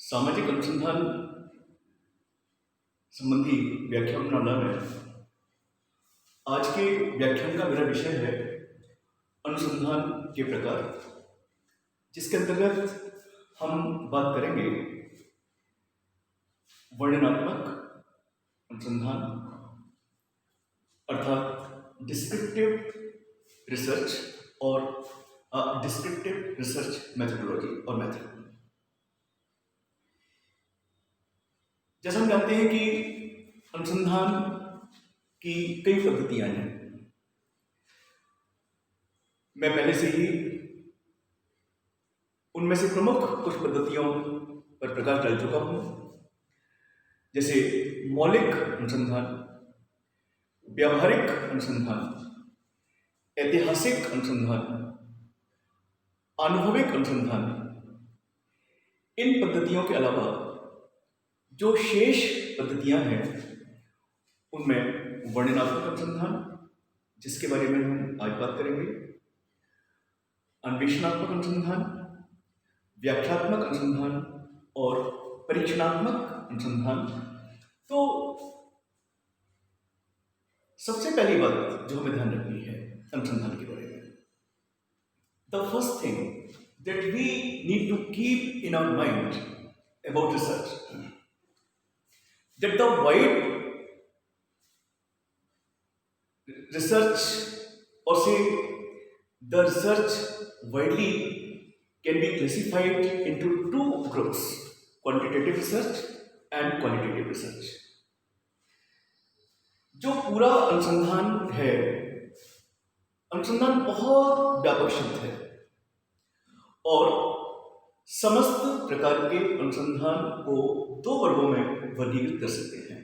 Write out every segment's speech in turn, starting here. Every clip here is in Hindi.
सामाजिक अनुसंधान संबंधी व्याख्यान माला में आज के व्याख्यान का मेरा विषय है अनुसंधान के प्रकार, जिसके अंतर्गत हम बात करेंगे वर्णनात्मक अनुसंधान अर्थात डिस्क्रिप्टिव रिसर्च और डिस्क्रिप्टिव रिसर्च मेथोडोलॉजी और मेथड। जैसा हम जानते हैं कि अनुसंधान की कई पद्धतियां हैं। मैं पहले से ही उनमें से प्रमुख कुछ पद्धतियों पर प्रकाश डाल चुका हूं, जैसे मौलिक अनुसंधान, व्यावहारिक अनुसंधान, ऐतिहासिक अनुसंधान, अनुभविक अनुसंधान। इन पद्धतियों के अलावा जो शेष पद्धतियां हैं उनमें वर्णनात्मक अनुसंधान, जिसके बारे में हम आज बात करेंगे, अन्वेषणात्मक अनुसंधान, व्याख्यात्मक अनुसंधान और परीक्षणात्मक अनुसंधान। तो सबसे पहली बात जो हमें ध्यान रखनी है अनुसंधान के बारे में, the first thing that we need to keep in our mind about research, that the wide research, or say the research widely can be classified into two groups: quantitative research and qualitative research. जो पूरा अनुसंधान है, अनुसंधान बहुत व्यापक शब्द है और समस्त प्रकार के अनुसंधान को दो वर्गों में वर्गीकृत कर सकते हैं: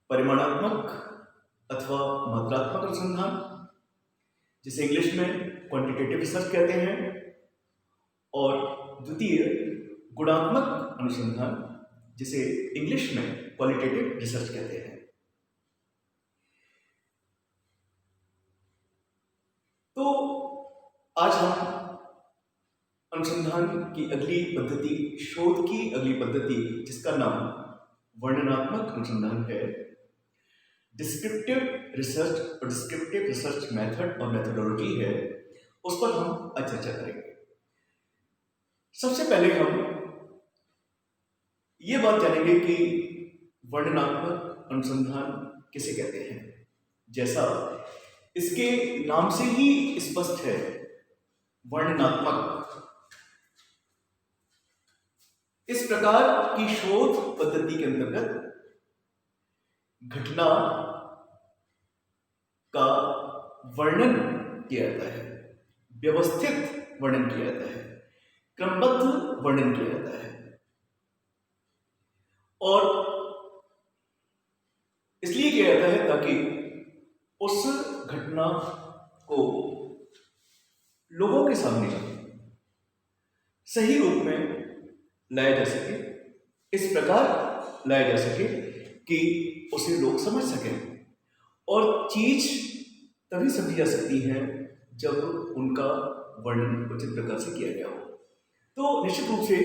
परिमाणात्मक अथवा मात्रात्मक अनुसंधान, जिसे इंग्लिश में क्वांटिटेटिव रिसर्च कहते हैं, और द्वितीय गुणात्मक अनुसंधान, जिसे इंग्लिश में क्वालिटेटिव रिसर्च कहते हैं। तो आज हम अनुसंधान की अगली पद्धति, शोध की अगली पद्धति, जिसका नाम वर्णनात्मक अनुसंधान है, डिस्क्रिप्टिव रिसर्च और डिस्क्रिप्टिव रिसर्च मेथड और मेथोडोलॉजी है, उस पर हम आज चर्चा करेंगे। सबसे पहले हम ये बात जानेंगे कि वर्णनात्मक अनुसंधान किसे कहते हैं। जैसा इसके नाम से ही स्पष्ट है, वर्णनात्मक, इस प्रकार की शोध पद्धति के अंतर्गत घटना का वर्णन किया जाता है, व्यवस्थित वर्णन किया जाता है, क्रमबद्ध वर्णन किया जाता है, और इसलिए किया जाता है ताकि उस घटना को लोगों के सामने सही रूप में लाया जा सके, इस प्रकार लाया जा सके कि उसे लोग समझ सकें। और चीज तभी समझी जा सकती है जब उनका वर्णन उचित प्रकार से किया गया हो। तो निश्चित रूप से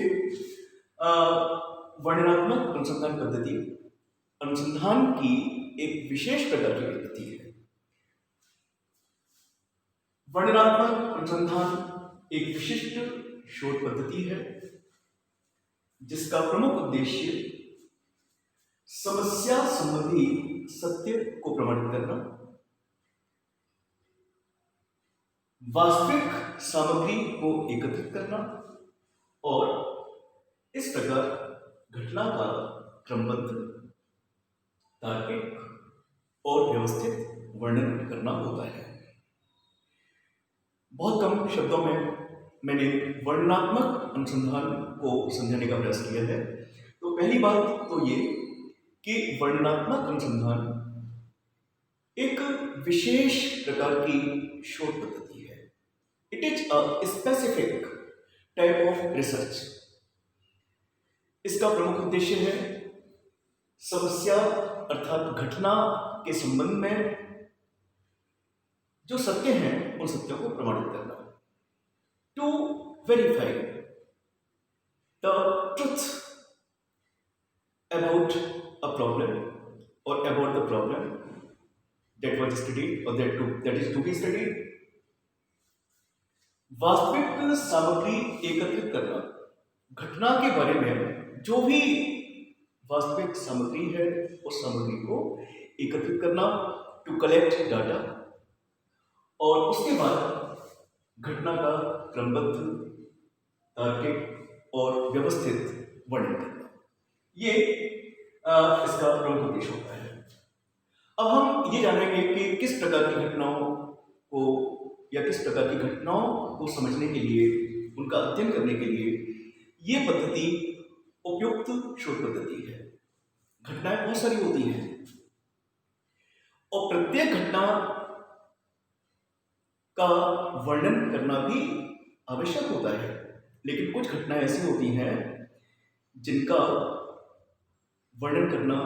वर्णनात्मक अनुसंधान पद्धति अनुसंधान की एक विशेष प्रकार की पद्धति है। वर्णनात्मक अनुसंधान एक विशिष्ट शोध पद्धति है जिसका प्रमुख उद्देश्य समस्या संबंधी सत्य को प्रमाणित करना, वास्तविक सामग्री को एकत्रित करना और इस प्रकार घटना का क्रमबद्ध, तार्किक और व्यवस्थित वर्णन करना होता है। बहुत कम शब्दों में मैंने वर्णनात्मक अनुसंधान को समझाने का प्रयास किया है। तो पहली बात तो ये कि वर्णनात्मक अनुसंधान एक विशेष प्रकार की शोध पद्धति है। It is a specific type of research. इसका प्रमुख उद्देश्य है समस्या अर्थात घटना के संबंध में जो सत्य हैं उन सत्यों को प्रमाणित करना, to verify the but studied और that is to be studied. वास्तविक सामग्री एकत्रित करना, घटना के बारे में जो भी वास्तविक सामग्री है उस सामग्री को एकत्रित करना, टू कलेक्ट डाटा, और उसके बाद घटना का क्रमबद्ध, तार्किक और व्यवस्थित वर्णन करना, ये इसका प्रमुख उद्देश्य होता है। अब हम ये जानेंगे कि किस प्रकार की घटनाओं को या किस प्रकार की घटनाओं को समझने के लिए, उनका अध्ययन करने के लिए ये पद्धति उपयुक्त शोध पद्धति है। घटनाएं बहुत सारी होती हैं और प्रत्येक घटना का वर्णन करना भी आवश्यक होता है, लेकिन कुछ घटनाएं ऐसी होती हैं जिनका वर्णन करना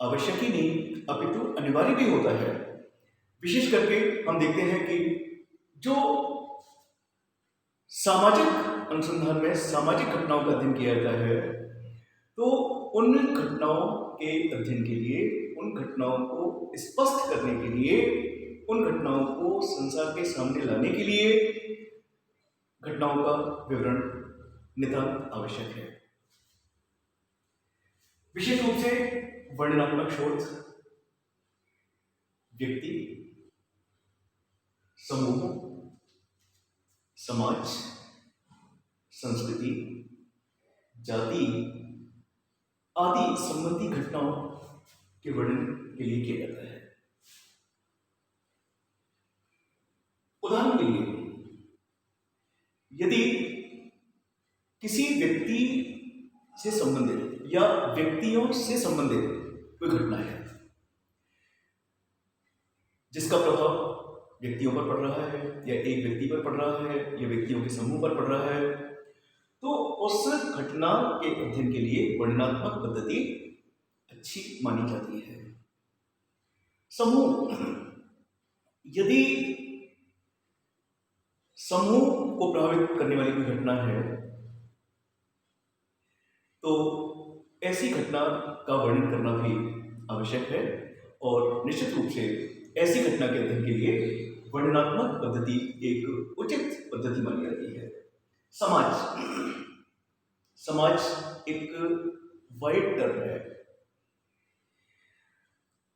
आवश्यक ही नहीं अपितु अनिवार्य भी होता है। विशेष करके हम देखते हैं कि जो सामाजिक अनुसंधान में सामाजिक घटनाओं का अध्ययन किया जाता है, तो उन घटनाओं के अध्ययन के लिए, उन घटनाओं को स्पष्ट करने के लिए, उन घटनाओं को संसार के सामने लाने के लिए घटनाओं का विवरण नितांत आवश्यक है। विशेष रूप से वर्णनात्मक शोध व्यक्ति, समूह, समाज, संस्कृति, जाति आदि संबंधी घटनाओं के वर्णन के लिए किया जाता है। उदाहरण के लिए, यदि किसी व्यक्ति से संबंधित या व्यक्तियों से संबंधित कोई घटना है जिसका प्रभाव व्यक्तियों पर पड़ रहा है या एक व्यक्ति पर पड़ रहा है या व्यक्तियों के समूह पर पड़ रहा है, तो उस घटना के अध्ययन के लिए वर्णनात्मक पद्धति अच्छी मानी जाती है। समूह, यदि समूह को प्रभावित करने वाली कोई घटना है तो ऐसी घटना का वर्णन करना भी आवश्यक है, और निश्चित रूप से ऐसी घटना के अध्ययन के लिए वर्णनात्मक पद्धति एक उचित पद्धति मानी जाती है। समाज, समाज एक वाइड टर्म है,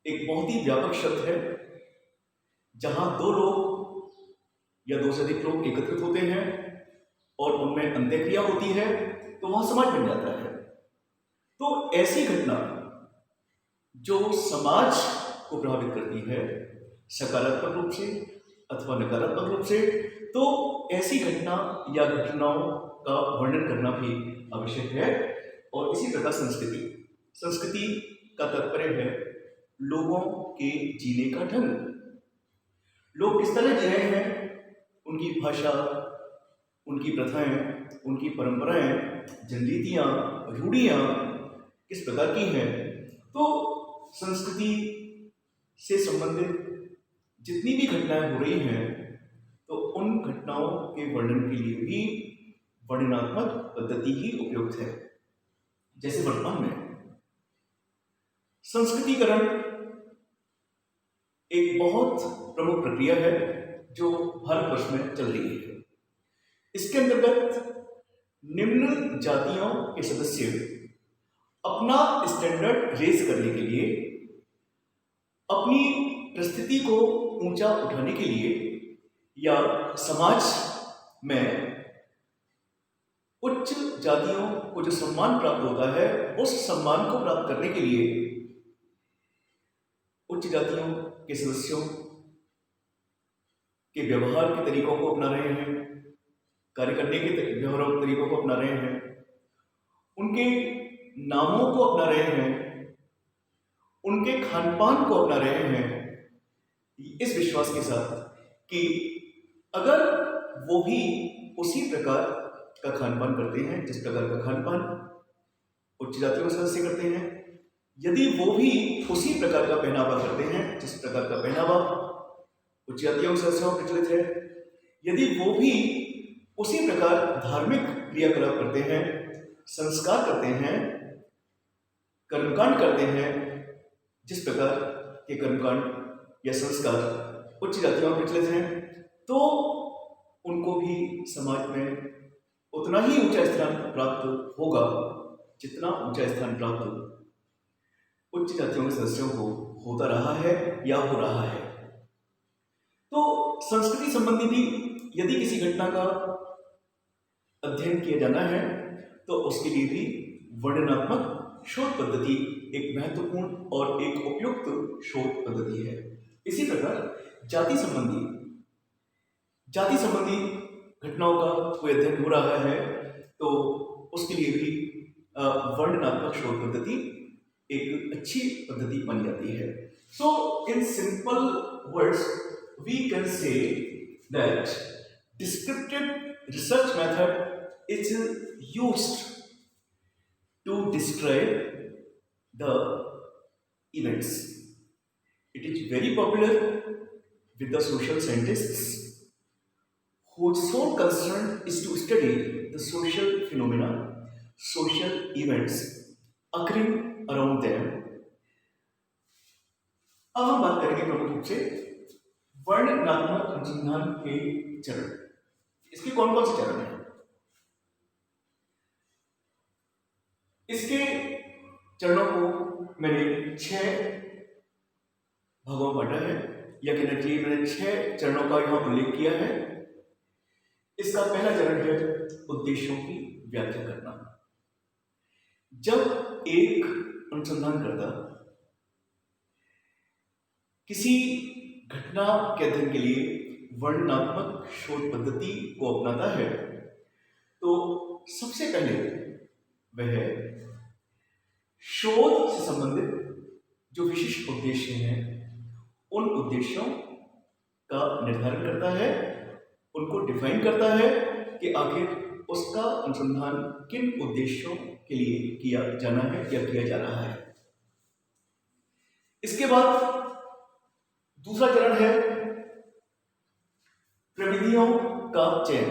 एक बहुत ही व्यापक शब्द है, जहां दो लोग या दो से अधिक लोग एकत्रित होते हैं और उनमें अंत्यक्रिया होती है तो वहां समाज बन जाता है। तो ऐसी घटना जो समाज को प्रभावित करती है सकारात्मक रूप से अथवा नकारात्मक रूप से, तो ऐसी घटना या घटनाओं का वर्णन करना भी आवश्यक है। और इसी प्रकार संस्कृति, संस्कृति का तात्पर्य है लोगों के जीने का ढंग, लोग किस तरह जी रहे हैं, उनकी भाषा, उनकी प्रथाएं, उनकी परंपराएं, जनरीतियां, रूढ़ियां किस प्रकार की हैं। तो संस्कृति से संबंधित जितनी भी घटनाएं हो रही हैं, तो उन घटनाओं के वर्णन के लिए भी वर्णनात्मक पद्धति ही उपयुक्त है। जैसे वर्तमान में संस्कृतिकरण एक बहुत प्रमुख प्रक्रिया है जो भारतवर्ष में चल रही है। इसके अंतर्गत निम्न जातियों के सदस्य अपना स्टैंडर्ड रेज करने के लिए, अपनी परिस्थिति को ऊंचा उठाने के लिए, या समाज में उच्च जातियों को जो सम्मान प्राप्त होता है उस सम्मान को प्राप्त करने के लिए उच्च जातियों के सदस्यों के व्यवहार के तरीकों को अपना रहे हैं, कार्य करने के व्यवहार के तरीकों को अपना रहे हैं, उनके नामों को अपना रहे हैं, उनके खान पान को अपना रहे हैं, इस विश्वास के साथ कि अगर वो भी उसी प्रकार का खान पान करते हैं जिस प्रकार का खान पान उच्च जातियों के सदस्य करते हैं, यदि वो भी उसी प्रकार का पहनावा करते हैं जिस प्रकार का पहनावा उच्च जातियों के सदस्यों में प्रचलित है, यदि वो भी उसी प्रकार धार्मिक क्रियाकलाप करते हैं, संस्कार करते हैं, कर्मकांड करते हैं जिस प्रकार के कर्मकांड या संस्कार उच्च जातियों में प्रचलित हैं, तो उनको भी समाज में उतना ही ऊंचा स्थान प्राप्त होगा जितना ऊंचा स्थान प्राप्त उच्च जातियों के सदस्यों को होता रहा है या हो रहा है। तो संस्कृति संबंधी भी यदि किसी घटना का अध्ययन किया जाना है तो उसके लिए भी वर्णनात्मक शोध पद्धति एक महत्वपूर्ण और एक उपयुक्त शोध पद्धति है। इसी प्रकार जाति संबंधी घटनाओं का कोई अध्ययन हो रहा है तो उसके लिए भी वर्णनात्मक शोध पद्धति एक अच्छी पद्धति बन जाती है। So in simple words we can say that descriptive research method is used to describe the events. It is very popular with the social scientists whose sole concern is to study the social phenomena, social events occurring around them. अब हम बात करेंगे प्रमुख रूप से वर्णनात्मक अनुसंधान के चरण। इसके कौन कौन से चरण हैं? इसके चरणों को मैंने 6 भागों में बांटा है, या कहना चाहिए मैंने 6 चरणों का यहां उल्लेख किया है। इसका पहला चरण है उद्देश्यों की व्याख्या करना। जब एक अनुसंधानकर्ता किसी घटना के अध्ययन के लिए वर्णनात्मक शोध पद्धति को अपनाता है तो सबसे पहले वह शोध से संबंधित जो विशिष्ट उद्देश्य हैं उन उद्देश्यों का निर्धारण करता है, उनको डिफाइन करता है कि आखिर उसका अनुसंधान किन उद्देश्यों के लिए किया जाना है या किया जा रहा है। इसके बाद दूसरा चरण है प्रविधियों का चयन,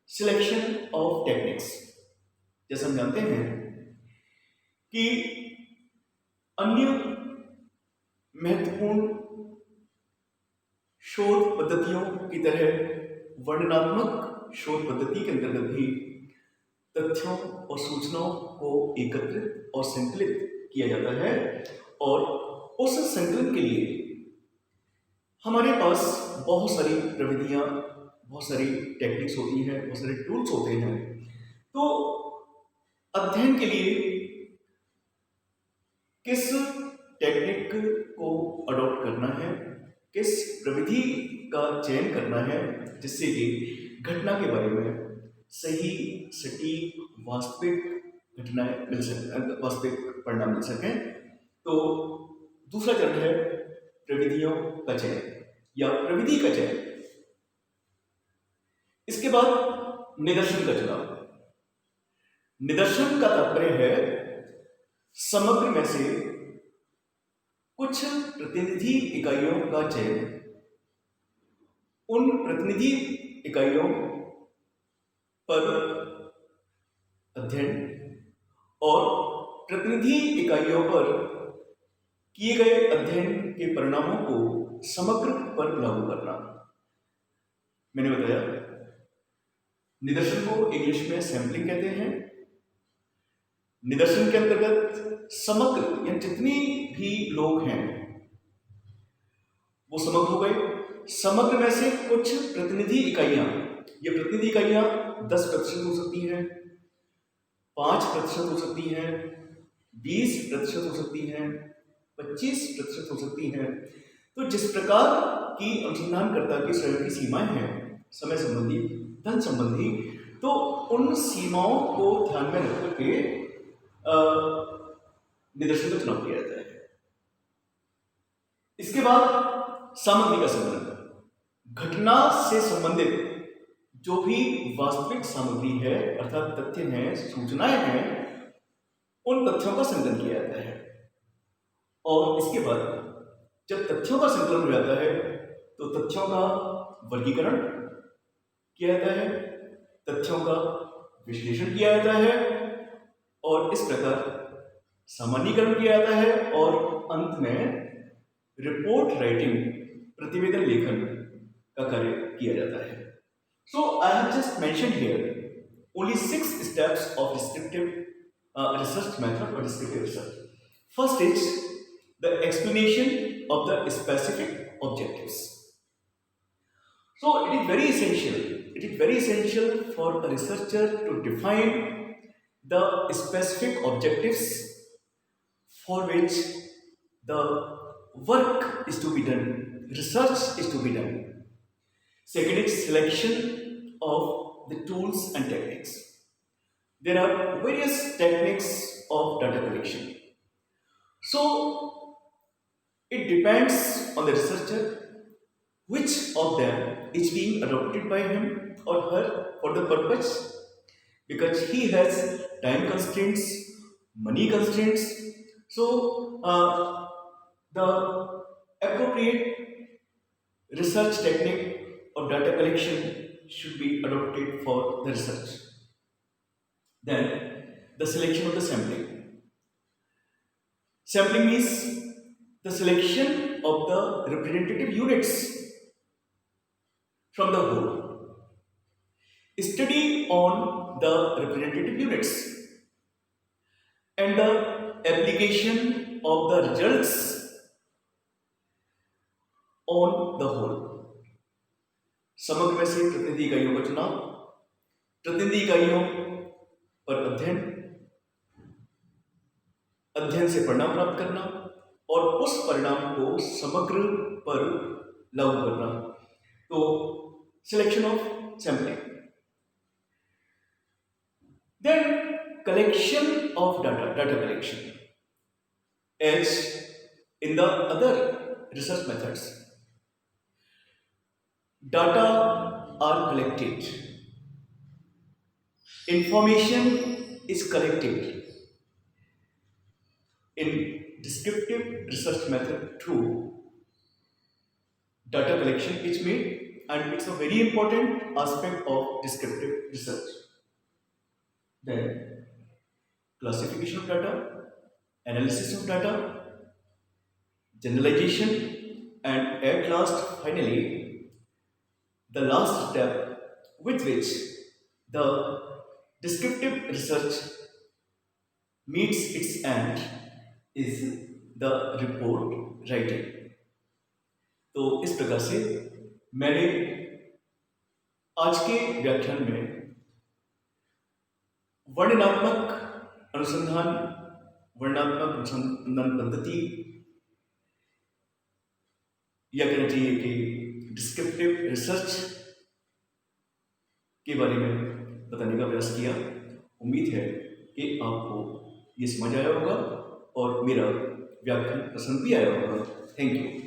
सिलेक्शन ऑफ टेक्निक्स। जैसे हम जानते हैं कि अन्य महत्वपूर्ण शोध पद्धतियों की तरह वर्णनात्मक शोध पद्धति के अंतर्गत भी तथ्यों और सूचनाओं को एकत्रित और संकलित किया जाता है, और उस संकलन के लिए हमारे पास बहुत सारी प्रविधियां, बहुत सारी टेक्निक्स होती हैं, बहुत सारे टूल्स होते हैं। तो अध्ययन के लिए किस टेक्निक को अडॉप्ट करना है, किस प्रविधि का चयन करना है जिससे कि घटना के बारे में सही, सटीक, वास्तविक घटनाएं मिल सकें, वास्तविक परिणाम मिल सकें। तो दूसरा चरण है प्रविधियों का चयन या प्रविधि का चयन। इसके बाद निदर्शन का चुनाव। निदर्शन का तात्पर्य है समग्र में से कुछ प्रतिनिधि इकाइयों का चयन, उन प्रतिनिधि इकाइयों पर अध्ययन और प्रतिनिधि इकाइयों पर किए गए अध्ययन के परिणामों को समग्र पर लागू करना। मैंने बताया निदर्शन को इंग्लिश में सैंपलिंग कहते हैं। निदर्शन के अंतर्गत समग्र या जितनी भी लोग हैं वो समग्र हो गए। समग्र में से कुछ प्रतिनिधि इकाइयां, ये प्रतिनिधि इकाइयां 10% हो सकती हैं, 5% हो सकती हैं, 20% हो सकती हैं, 25% हो सकती हैं। तो जिस प्रकार की अनुसंधानकर्ता की स्वयं की सीमाएं हैं, समय संबंधी, धन संबंधी, तो उन सीमाओं को ध्यान में रख करके निदर्शन का चुनाव किया जाता है। इसके बाद सामग्री का संग्रह। घटना से संबंधित जो भी वास्तविक सामग्री है, अर्थात तथ्य हैं, सूचनाएं हैं, उन तथ्यों का संकलन किया जाता है। और इसके बाद जब तथ्यों का संकलन हो जाता है तो तथ्यों का वर्गीकरण किया जाता है, तथ्यों का विश्लेषण किया जाता है, और इस प्रकार सामान्यीकरण किया जाता है, और अंत में रिपोर्ट राइटिंग, प्रतिवेदन लेखन का कार्य किया जाता है। So I have just mentioned here only 6 steps of descriptive research method or descriptive research. First is the explanation of the specific objectives. So it is very essential. It is very essential for a researcher to define the specific objectives for which the work is to be done, research is to be done. Second is selection of the tools and techniques. There are various techniques of data collection. So it depends on the researcher which of them is being adopted by him or her for the purpose, because he has time constraints, money constraints. So the appropriate research technique of data collection should be adopted for the research. Then the selection of the sampling. Sampling means the selection of the representative units from the whole. Study on the representative units and the application of the results on the whole. समग्र में से प्रतिनिधि इकाइयों का चुनाव, प्रतिनिधि इकाइयों पर अध्ययन, अध्ययन से परिणाम प्राप्त करना और उस परिणाम को समग्र पर लागू करना। तो selection of sampling, then collection of data collection as in the other research methods. Data are collected, information is collected in descriptive research method through data collection is made, and it's a very important aspect of descriptive research. Then classification of data, analysis of data, generalization, and at last finally the last step with which the descriptive research meets its end is the report writing. तो इस प्रकार से मैंने आज के व्याख्यान में वर्णनात्मक अनुसंधान, वर्णनात्मक अनुसंधान पद्धति, या कहना चाहिए कि डिस्क्रिप्टिव रिसर्च के बारे में बताने का प्रयास किया। उम्मीद है कि आपको ये समझ आया होगा और मेरा व्याख्यान पसंद भी आया होगा। Thank you.